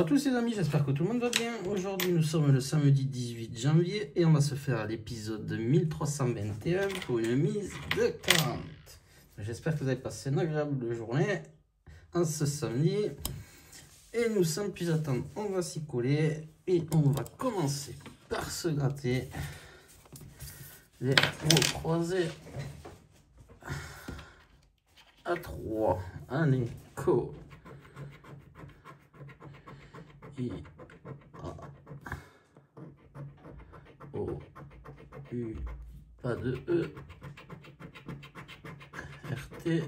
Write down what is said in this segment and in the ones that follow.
tous les amis, j'espère que tout le monde va bien. Aujourd'hui nous sommes le samedi 18 janvier et on va se faire l'épisode 1321 pour une mise de 40. J'espère que vous avez passé une agréable journée en ce samedi. Et nous sans plus attendre, on va s'y coller et on va commencer par se gratter les gros croisés à 3. Allez, go. I, A, O, U, pas de E, R, T,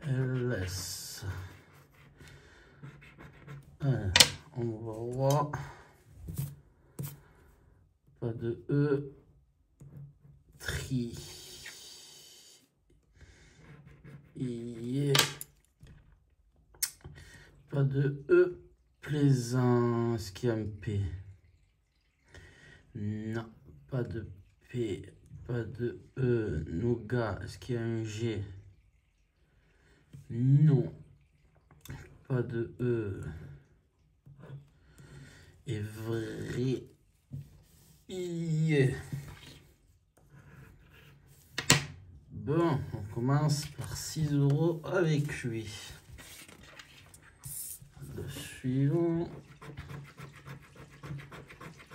L, S. Alors, on va voir. Pas de E, tri. I, pas de E, plaisant. Est-ce qu'il y a un P? Non, pas de P, pas de E. Nougat, est-ce qu'il y a un G? Non, pas de E. Et vrai. I. Bon, on commence par 6 € avec lui. Le suivant.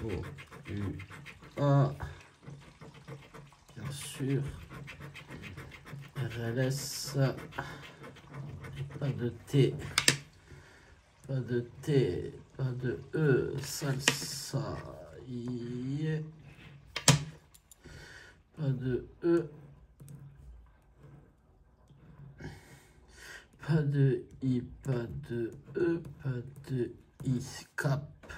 O, U, A. Bien sûr. RLS. Et pas de T. Pas de T. Pas de E. Salsa. I. Pas de E. Pas de I, pas de E, pas de I, cap.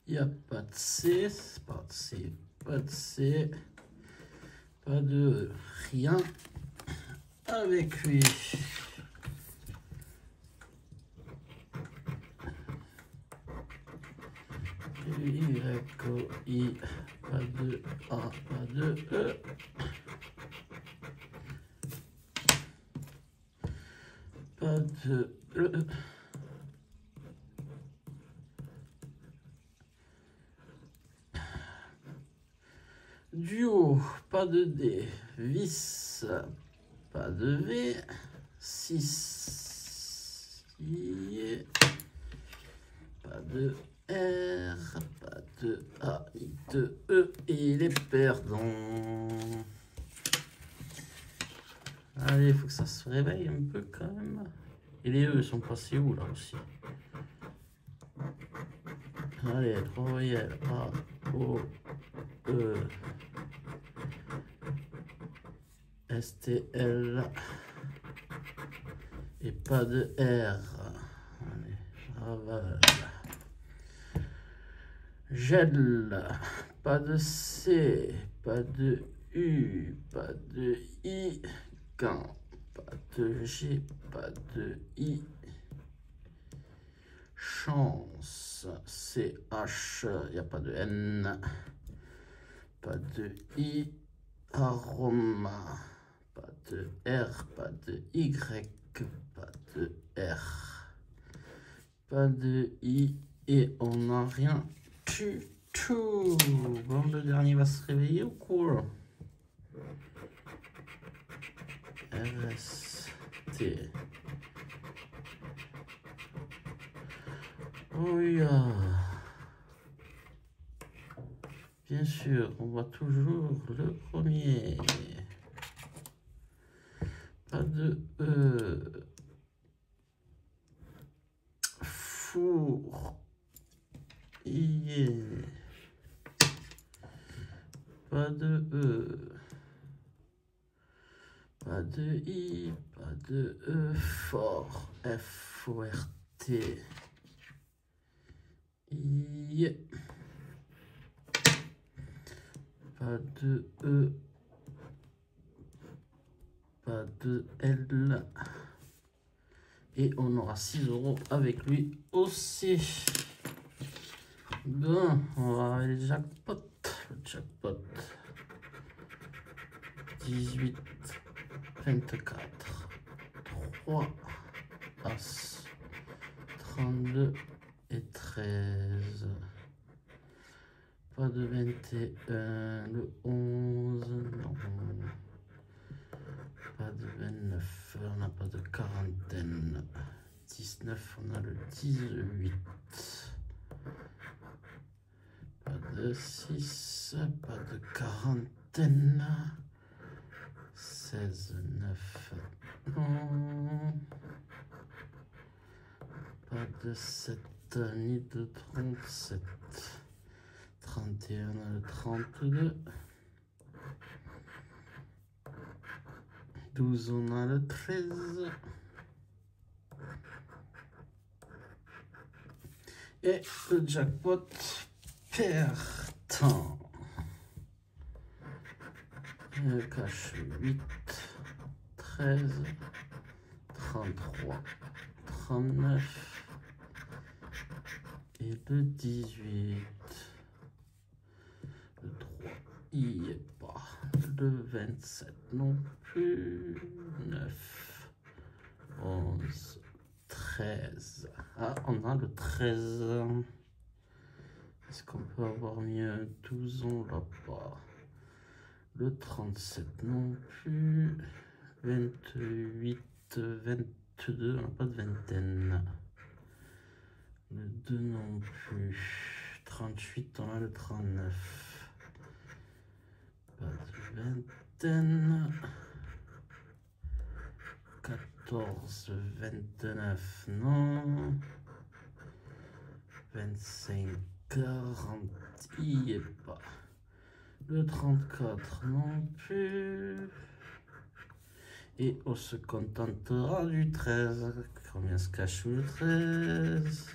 Il n'y a pas de C, pas de C, pas de C, pas de E, rien avec lui. Y, O, I, pas de A, pas de E. Pas de E. Duo, pas de D. Vis, pas de V. 6. Pas de R, pas de A, de E. Et les perdants. Allez, il faut que ça se réveille un peu quand même. Et les E sont passés où là aussi? Allez, 3 voyelles. A, O, E, S, T, L. Et pas de R. Allez, raval. Gel. Pas de C. Pas de U. Pas de I. Quand, pas de G, pas de I. Chance, CH, il n'y a pas de N. Pas de I. Aroma, pas de R, pas de Y, pas de R. Pas de I. Et on n'a rien du tout. Bon, le dernier va se réveiller ou quoi? RST. Oh yeah. Bien sûr, on voit toujours le premier. Pas de E. Four. I. Pas de E. Pas de I, pas de E, fort, F, O, R, T, I, pas de E, pas de L, et on aura 6 € avec lui aussi. Bon, on va avoir le jackpot, 18, 24, 3, As, 32 et 13. Pas de 21, le 11, non. Pas de 29, on n'a pas de quarantaine. 19, on a le 18. Pas de 6, pas de quarantaine. 16, 9, non. Pas de 7, ni de 37. 31, on a le 32. 12, on a le 13. Et le jackpot perdant. Le cache 8, 13, 33, 39 et le 18. Le 3, il n'y est pas. Le 27 non plus. 9, 11, 13. Ah, on a le 13. Est-ce qu'on peut avoir mieux? 12, on l'a pas. Le 37 non plus. 28, 22, on n'a pas de vingtaine. Le 2 non plus. 38, on a le 39. Pas de vingtaine. 14, 29, non. 25, 40, il n'y est pas. Le 34 non plus. Et on se contentera du 13. Combien se cache le 13?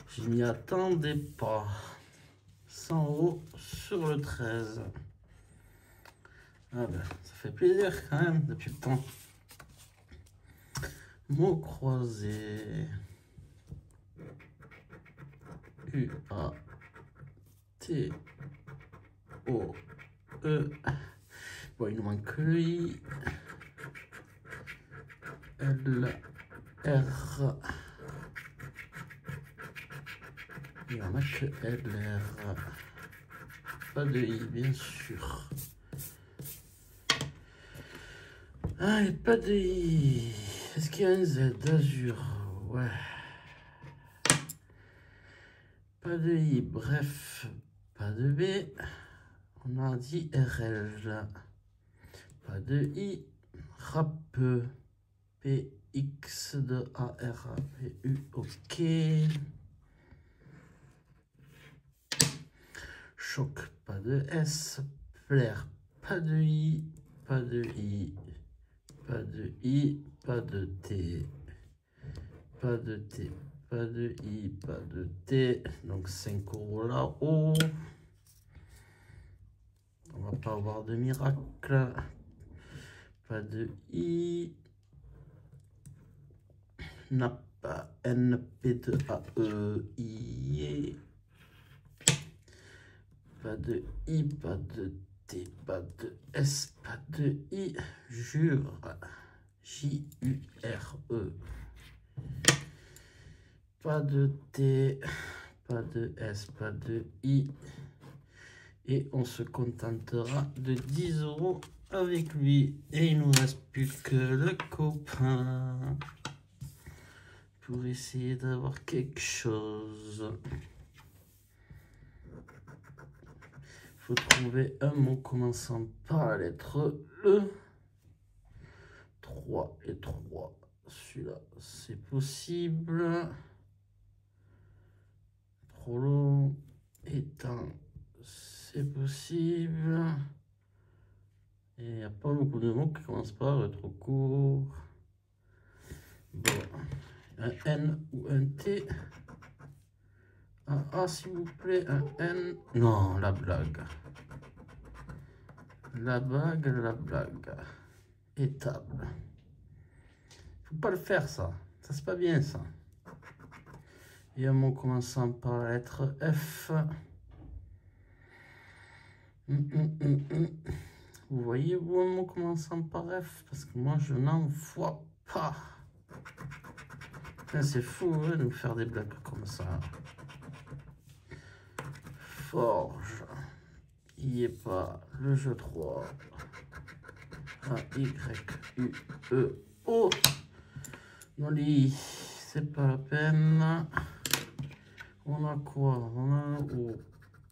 Je n'y attendais pas. 100 € sur le 13. Ah ben, ça fait plaisir quand même depuis le temps. Mots croisés. U-A-T-O-E. Bon, il nous manque le I. L-R. Il n'y en a que L-R. Pas de I, bien sûr. Ah, il n'y a pas de I. Est-ce qu'il y a un Z? Azur. Ouais. Pas de I. Bref, pas de B. On a dit RL. Pas de I. Rappeux. PX de ARAPU. Ok. Choc. Pas de S. Plaire. Pas de I. Pas de I. Pas de I. Pas de T. Pas de T. Pas de I. Pas de T. Donc 5 € là-haut. On va pas avoir de miracle. Pas de I. N'a pas NP2AE. I. Pas de I. Pas de T. Pas de S. Pas de I. Jure. J-U-R-E. Pas de T. Pas de S. Pas de I. Et on se contentera de 10 € avec lui. Et il nous reste plus que le copain pour essayer d'avoir quelque chose. Il faut trouver un mot commençant par la lettre E. 3 et 3. Celui-là, c'est possible. Prolo. Étant. C'est possible. Et il n'y a pas beaucoup de mots qui commencent par trop court. Bon. Un N ou un T. Un A, s'il vous plaît. Un N. Non, la blague. La blague, la blague. Étable. Faut pas le faire, ça. Ça, c'est pas bien, ça. Et un mot commençant par la lettre F. Vous voyez, vous, un mot commençant par F? Parce que moi, je n'en vois pas. C'est fou hein, de nous faire des blagues comme ça. Forge. Il n'y est pas. Le jeu 3. A, Y, U, E, O. Noli, c'est pas la peine. On a quoi? On a un O.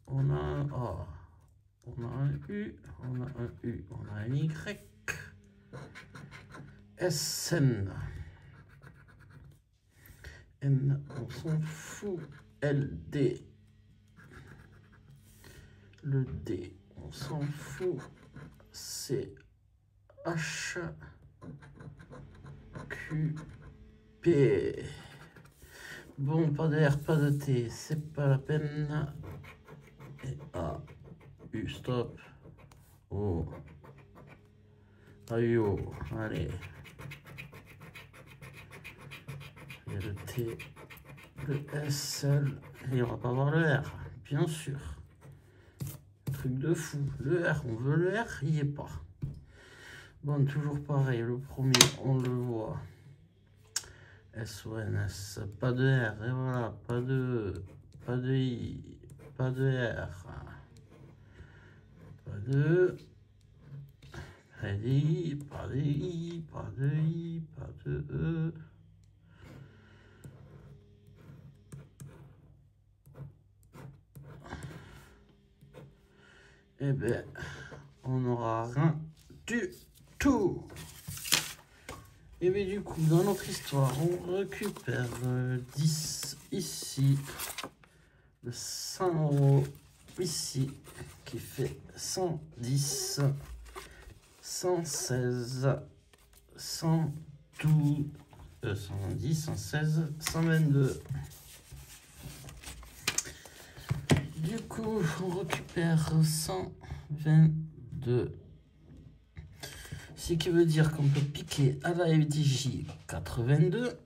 On a un A. On a un U. On a un U. On a un Y. SN. N, on s'en fout. LD. Le D, on s'en fout. C, H, Q, P. Bon, pas de R, pas de T, c'est pas la peine. Et A, U, stop. O. Aïe, O, allez. Il y a le T, le S, L, et on va pas avoir le R, bien sûr. Truc de fou. Le R, on veut le R, il n'y est pas. Bon, toujours pareil, le premier, on le voit. SONS, pas de R, et voilà, pas de I, pas de R. Pas de I, pas de I, pas de I, pas de E. Eh bien, on n'aura rien du tout. Et bien du coup, dans notre histoire, on récupère 10 ici, le 100 € ici, qui fait 110, 116, 112, 110, 116, 122. Du coup, on récupère 122. Ce qui veut dire qu'on peut piquer à la FDJ 82.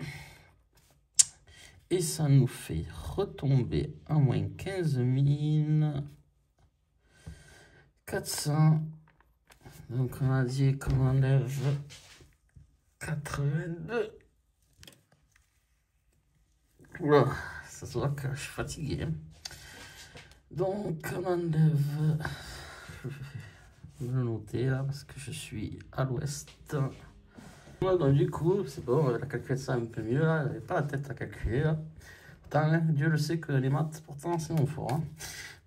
Et ça nous fait retomber à moins 15 400. Donc on a dit qu'on enlève 82. Oula, ça se voit que je suis fatigué. Donc on enlève, je vais le noter là parce que je suis à l'ouest. Donc du coup, c'est bon, on a calculé ça un peu mieux là, j'avais pas la tête à calculer là. Pourtant, hein, Dieu le sait que les maths, pourtant c'est mon fort. Hein.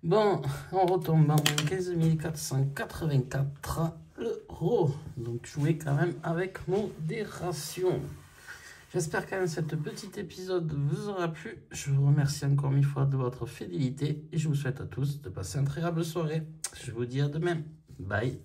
Bon, on retombe à moins 15 484 €. Donc jouer quand même avec modération. J'espère quand même que cet petit épisode vous aura plu. Je vous remercie encore une fois de votre fidélité et je vous souhaite à tous de passer une très agréable soirée. Je vous dis à demain. Bye.